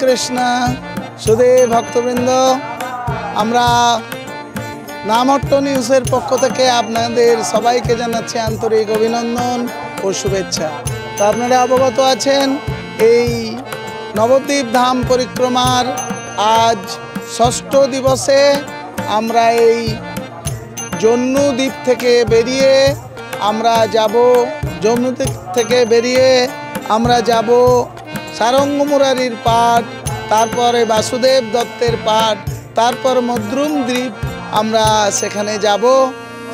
কৃষ্ণ সুধী ভক্তবৃন্দ, আমরা নামট্ট নিউজের পক্ষ থেকে আপনাদের সবাইকে জানাচ্ছি আন্তরিক অভিনন্দন ও শুভেচ্ছা। তো আপনারা অবগত আছেন, এই নবদ্বীপ ধাম পরিক্রমার আজ ষষ্ঠ দিবসে আমরা এই জন্মু দ্বীপ থেকে বেরিয়ে আমরা যাব, জম্মু থেকে বেরিয়ে আমরা যাব সারঙ্গ মুরারির পাট, তারপরে বাসুদেব দত্তের পাট, তারপর মদ্রুম দ্বীপ আমরা সেখানে যাব,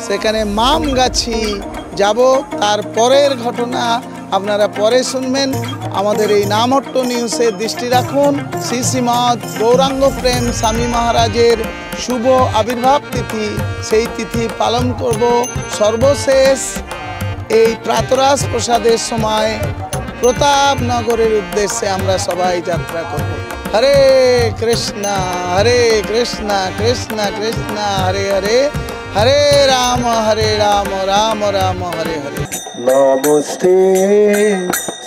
সেখানে মামগাছি যাব। তারপরের ঘটনা আপনারা পরে শুনবেন। আমাদের এই নামট্ট নিউজে দৃষ্টি রাখুন। শ্রী শ্রীমৎ গৌরাঙ্গ প্রেম স্বামী মহারাজের শুভ আবির্ভাব তিথি, সেই তিথি পালন করব। সর্বশেষ এই প্রাতরাশ প্রসাদের সময় প্রতাপনগরের উদ্দেশ্যে আমরা সবাই যাত্রা করব। হরে কৃষ্ণ কৃষ্ণ কৃষ্ণ হরে হরে, হরে রাম রাম রাম হরে হরে। নমস্তে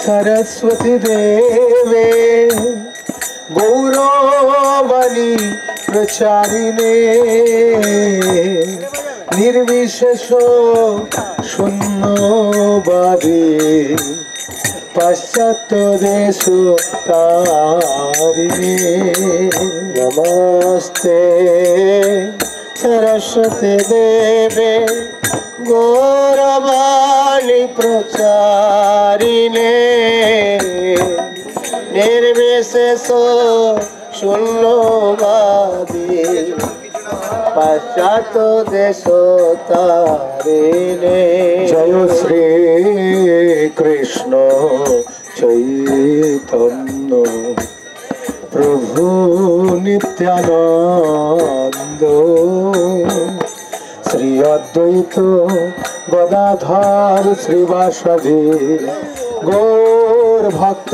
সরস্বতী দেবে গৌরবাণী প্রচারিণে, নির্বিশেষ শূন্যবাদী পাশ্চাত্য দেশ তারিণে। নমস্তে সরস্বতী দেবে গৌরবাণী প্রচারিণে, নির্বিশেষ শূন্যবাদী পাশ্চাত্য দেশ তারিণে। জয় শ্রী কৃষ্ণ চৈতন্য প্রভু নিত্যানন্দ, শ্রী অদ্বৈত গদাধর শ্রীবাসাদি গৌর ভক্ত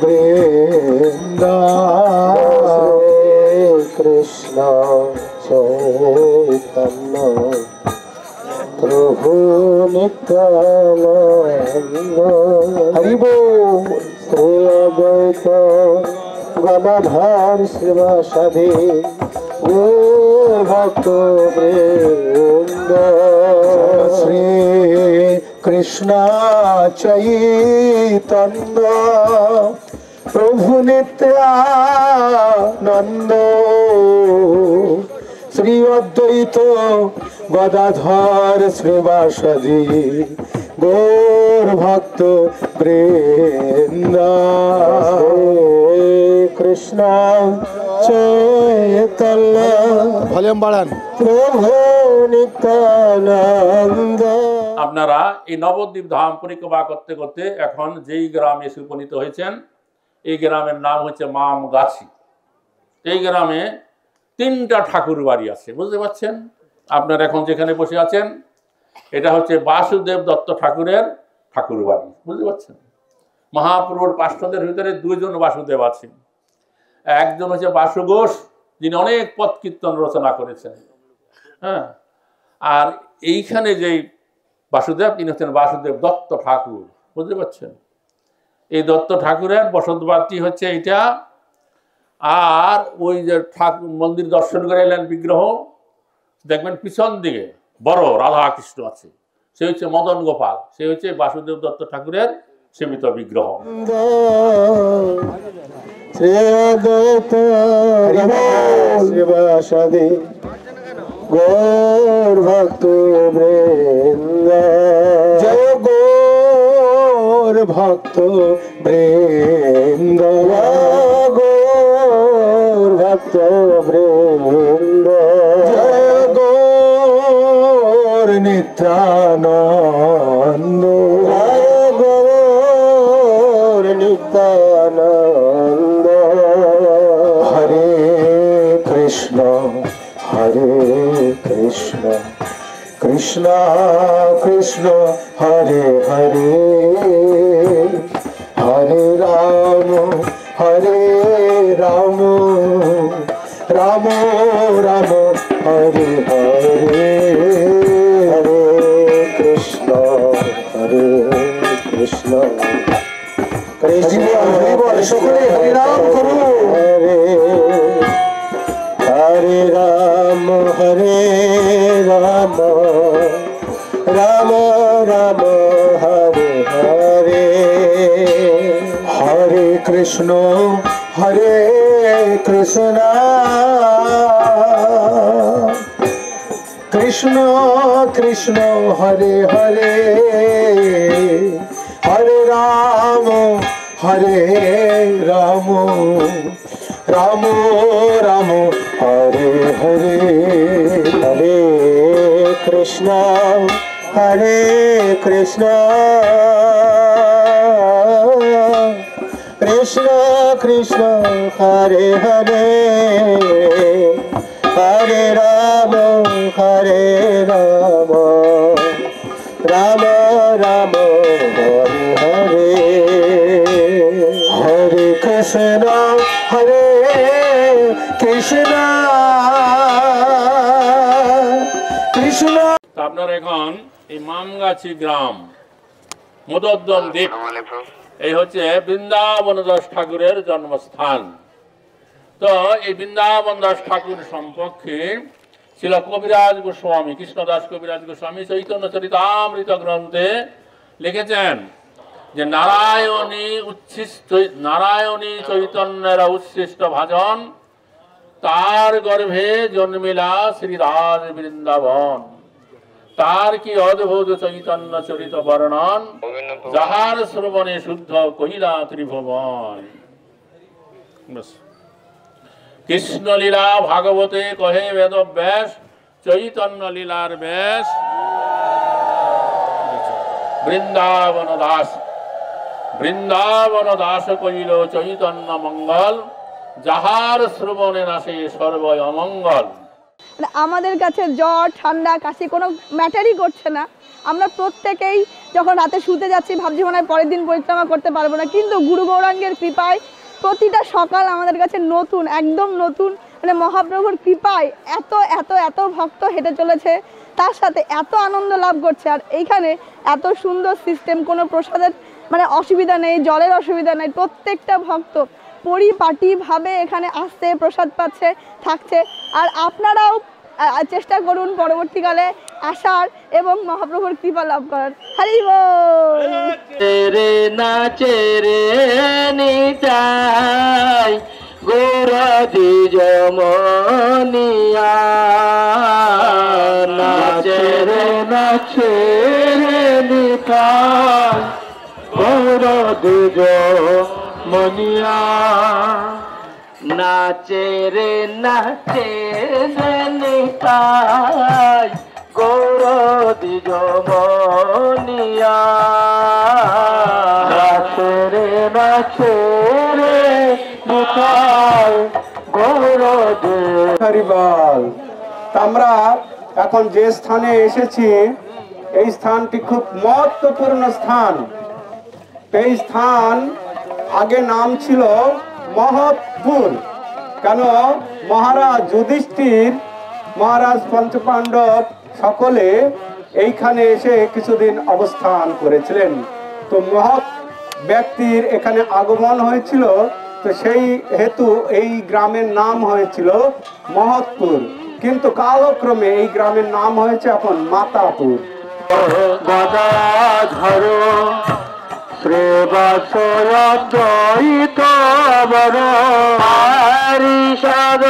বৃন্দ। কৃষ্ণ চৈতন্য প্রভু নিত্যানন্দ, হরি বল। শ্রী অদ্বৈত গদাধর শ্রীবাসাদি ভক্ত বৃন্দ। শ্রী কৃষ্ণ চৈতন্য প্রভু নিত্যানন্দ, শ্রী অদ্বৈত গদাধর শ্রীবাসাদি গৌর ভক্ত বৃন্দ। কৃষ্ণ চৈতন্য, ভলিউম বাড়ান, প্রভু নিত্যানন্দ। আপনারা এই নবদ্বীপ ধাম পরিক্রমা করতে করতে এখন যেই গ্রামে এসে উপনীত হয়েছেন, এই গ্রামের নাম হচ্ছে মামগাছি। এই গ্রামে 3টা ঠাকুর বাড়ি আছে, বুঝতে পারছেন? আপনারা এখন যেখানে বসে আছেন এটা হচ্ছে বাসুদেব দত্ত ঠাকুরের ঠাকুর বাড়ি, বুঝতে পারছেন? মহাপ্রভুর পার্শ্বদের ভিতরে 2জন বাসুদেব আছেন। একজন হচ্ছে বাসু ঘোষ, যিনি অনেক পদ কীর্তন রচনা করেছেন, হ্যাঁ। আর এইখানে যেই বাসুদেব, তিনি হচ্ছেন বাসুদেব দত্ত ঠাকুর, বুঝতে পারছেন? এই দত্ত ঠাকুরের বসত বাড়িটি হচ্ছে এইটা। আর ওই যে ঠাকুর মন্দির দর্শন করে এলেন, বিগ্রহ দেখবেন পিছন দিকে বড় রাধা কৃষ্ণ আছে, সে হচ্ছে মদন গোপাল, সে হচ্ছে বাসুদেব দত্ত ঠাকুরের সীমিত বিগ্রহ। গৌর ভক্ত বৃন্দ, জয় গৌর ভক্ত বৃন্দ, গৌর ভক্ত বৃন্দ, জয় গৌর নিত্যানন্দ, জয় গৌর নিত্যানন্দ। হরে কৃষ্ণ কৃষ্ণ কৃষ্ণ হরে হরে, হরে রাম রাম রাম হরে হরে, হরে কৃষ্ণ কৃষ্ণ কৃষ্ণ। সকলে হরি নাম করুন। রাম রাম হরে হরে হরে কৃষ্ণ কৃষ্ণ কৃষ্ণ কৃষ্ণ হরে হরে হরে রাম রাম রাম রাম হরে হরে হরে কৃষ্ণ কৃষ্ণ কৃষ্ণ কৃষ্ণ হরে হরে হরে রাম রাম রাম হরে হরে হরে কৃষ্ণ কৃষ্ণ কৃষ্ণ। আপনার এখন এই মামগাছি গ্রাম মদোদ্যম দ্বীপ, এই হচ্ছে বৃন্দাবন দাস ঠাকুরের জন্মস্থান। তো এই বৃন্দাবন দাস ঠাকুর সম্পর্কে ছিল কবিরাজ গোস্বামী, কৃষ্ণদাস কবিরাজ গোস্বামী চৈতন্য চরিতামৃত গ্রন্থে লিখেছেন যে নারায়ণী চৈতন্যের উচ্ছিষ্ট ভাজন, তার গর্ভে জন্মিলা শ্রীরাজ বৃন্দাবন, তার কি অদ্ভুত চৈতন্য চরিত বর্ণন, যাহার শ্রবণে শুদ্ধ কহিলা ত্রিভুবন। কৃষ্ণ লীলা ভাগবতে কহে বেদব্যাস, চৈতন্য লীলার ব্যাস বৃন্দাবন দাস কইল চৈতন্য মঙ্গল, যাহার শ্রবণে নাশে সর্বয় অমঙ্গল। আমাদের কাছে জ্বর ঠান্ডা কাশি কোনো ম্যাটারই করছে না। আমরা প্রত্যেকেই যখন রাতে শুতে যাচ্ছি ভাবছি মনে হয় পরের দিন পরিক্রমা করতে পারবো না, কিন্তু গুরু গৌরাঙ্গের কৃপায় প্রতিটা সকাল আমাদের কাছে নতুন, একদম নতুন। মানে মহাপ্রভুর কৃপায় এত এত এত ভক্ত হেঁটে চলেছে, তার সাথে এত আনন্দ লাভ করছে। আর এইখানে এত সুন্দর সিস্টেম, কোনো প্রসাদের মানে অসুবিধা নেই, জলের অসুবিধা নেই। প্রত্যেকটা ভক্ত পরিপাটিভাবে এখানে আসছে, প্রসাদ পাচ্ছে, থাকছে। আর আপনারাও চেষ্টা করুন পরবর্তীকালে আসার এবং মহাপ্রভুর কৃপা লাভ করার। হরি বল। রে নাচে রে নিতাই গৌরদি জমনিয়া, নাচে রে নিতাই গৌরদি জমনিয়া, নাচে রে নিতাই গৌরদি জমনিয়া, নাচে রে নিতাই গৌরদি। হরিবল। আমরা এখন যে স্থানে এসেছি এই স্থানটি খুব মহত্বপূর্ণ স্থান। এই স্থান আগে নাম ছিল মহৎপুর। কেন? মহারাজ যুধিষ্ঠির, মহারাজ পঞ্চপাণ্ডব সকলে এইখানে এসে কিছুদিন অবস্থান করেছিলেন। তো মহৎ ব্যক্তির এখানে আগমন হয়েছিল, তো সেই হেতু এই গ্রামের নাম হয়েছিল মহৎপুর। কিন্তু কালক্রমে এই গ্রামের নাম হয়েছে এখন মাতাপুর। গদাধর শ্রেবাসয়দ্বৈত বর পারিষদ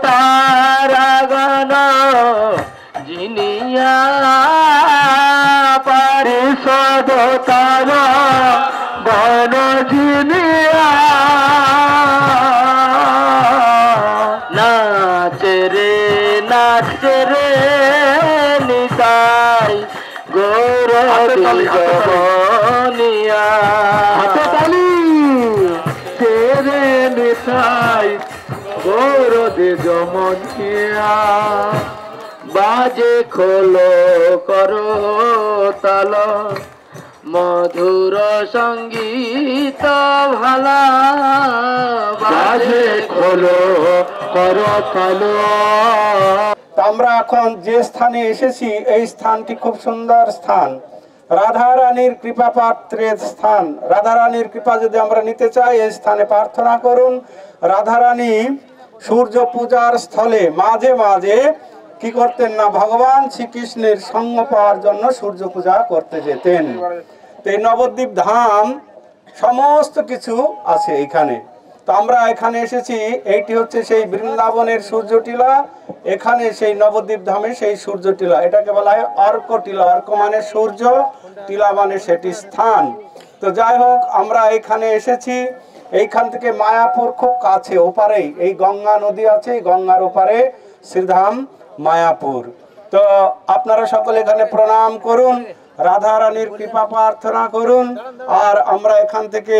তারাগণ জিনিয়া, পারিষদ তারাগণ জিনিয়া, নাচে রে নিতাই গৌরদি জমনিয়া, হাততালি রে নিতাই গৌরদি জমনিয়া, বাজে খোলো করো তাল মধুর সঙ্গীত ভালা, বাজে খোলো করো তাল। আমরা এখন যে স্থানে এসেছি এই স্থানটি খুব সুন্দর স্থান, রাধা রানীর কৃপা পাত্রের স্থান। রাধা রানীর কৃপা যদি আমরা নিতে চাই এই স্থানে প্রার্থনা করুন। রাধা রানী সূর্য পূজার স্থলে মাঝে মাঝে কি করতেন না, ভগবান শ্রীকৃষ্ণের সঙ্গ পাওয়ার জন্য সূর্য পূজা করতে যেতেন। তো এই নবদ্বীপ ধাম সমস্ত কিছু আছে এখানে। তো আমরা এখানে এসেছি, এইটি হচ্ছে সেই বৃন্দাবনের সূর্যটিলা, এখানে সেই নবদ্বীপ ধামে সেই সূর্যটিলা, এটাকে বলা হয় অর্ক টিলা। অর্ক মানে সূর্য, টিলা মানে সেটি স্থান। তো যাই হোক, আমরা এখানে এসেছি। এইখান থেকে মায়াপুর খুব কাছে, ওপারেই এই গঙ্গা নদী আছে, গঙ্গার ওপারে শ্রীধাম মায়াপুর। তো আপনারা সকলে এখানে প্রণাম করুন, রাধা রানীর কৃপা প্রার্থনা করুন। আর আমরা এখান থেকে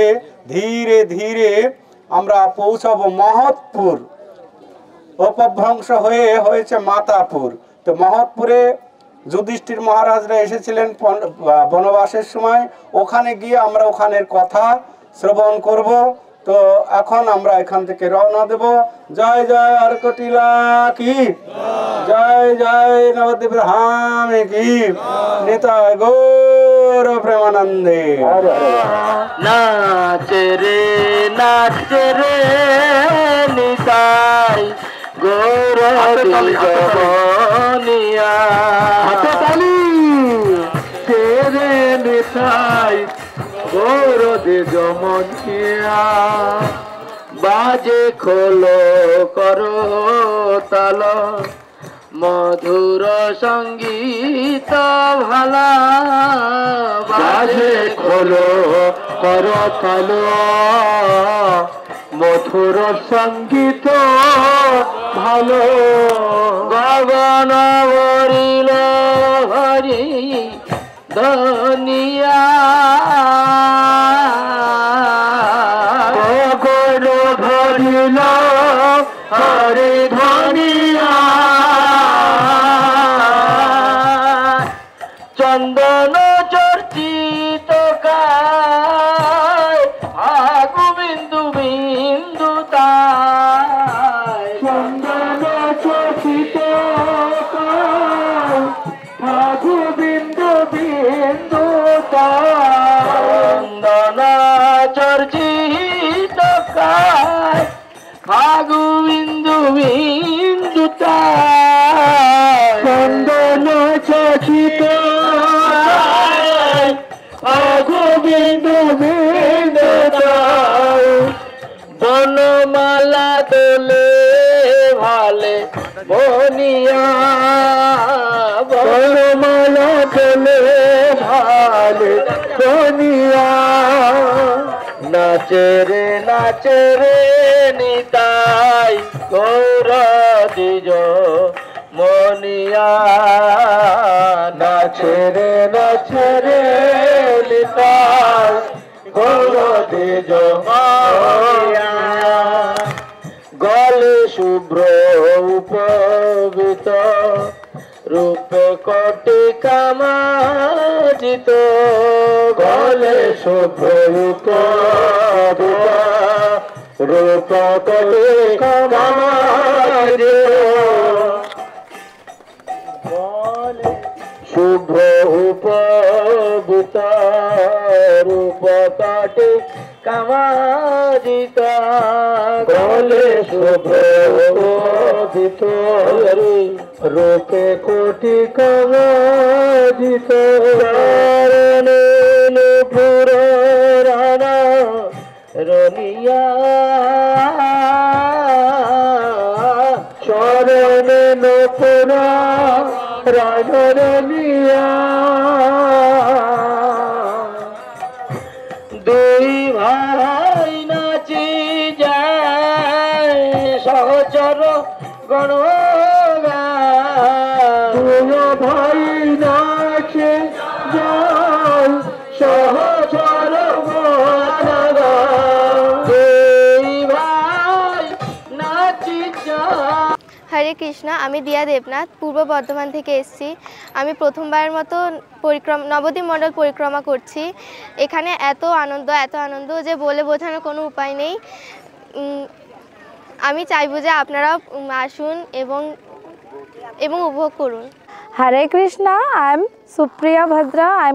ধীরে ধীরে আমরা পৌঁছাবো মহৎপুর। অপভ্রংশ হয়ে হয়েছে মাতাপুর। তো মহৎপুরে যুধিষ্ঠির মহারাজরা এসেছিলেন বনবাসের সময়, ওখানে গিয়ে আমরা ওখানের কথা শ্রবণ করব। তো এখন আমরা এখান থেকে রওনা দেব। জয় জয় অর্কটিলা কি, জয় জয় নবদ্বীপ ধাম কি, নিতাই গৌর প্রেমানন্দে। নাচ রে নিতাই গৌর দিগবনিয়া, হাতে তালি রে নিতাই গৌর দিগবনিয়া। বাজে খোলো করো তাল, মধুর সঙ্গীত ভালা। বাজে খোলো করো তাল, মধুর সঙ্গীত ভালো। গগন ভরিল হরি ধনিয়া, গগন ভরিল হরি ধনিয়া। চন্দন চর্চিত কায়, আগু বিন্দু বিন্দু তাই। চন্দন চর্চিত কায়, আগু বিন্দু বিন্দু তাই। চন্দন চর্চিত কায়, আগু বিন্দু বিন্দু তাই। চন্দন চর্চিত আগু বিন্দু বিন্দু তাই। বনমালা দোলে ভালে বনিয়া, বনমালা দোলে ভালে বনিয়া। নাচে রে নিতাই গৌর দিজ মনিয়া। নাচে রে নিতাই গৌর দিজ মনিয়া। গলে শুভ্র উপবিত, রূপে কোটি কামাজিত। গলে শুভ্র উপবিত, রূপ কোটি কামাজিত। শুভ্র উপবিত, রূপ কোটি কামাজিত। গলে শুভ্র উপবিত, রূপে কোটি কামাজিত। নূপুর রানা রনিয়া, চরণে নূপুর রানা রনিয়া। দুই ভাই নাচি যায় সহচর গণ, ভাই নাচে যায় সহচর গণ। দুই ভাই নাচি যায়। হরে কৃষ্ণ, আমি দিয়া দেবনাথ পূর্ব বর্ধমান থেকে এসেছি। আমি প্রথমবারের মতো নবদ্বীপ মণ্ডল পরিক্রমা করছি। এখানে এত আনন্দ যে বলে বোঝানোর কোনো উপায় নেই। আমি চাইবো যে আপনারা আসুন এবং উপভোগ করুন। Hare Krishna, I am Supriya Bhadra. I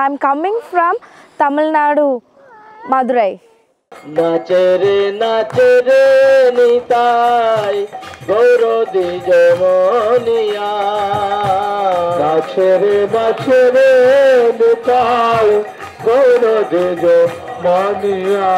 am coming from Tamil Nadu, Madurai. নাচে রে নিতাই গৌর দ্বিজ মনিয়া বাছরে বাছরে নিতাই গৌর দ্বিজ মনিয়া।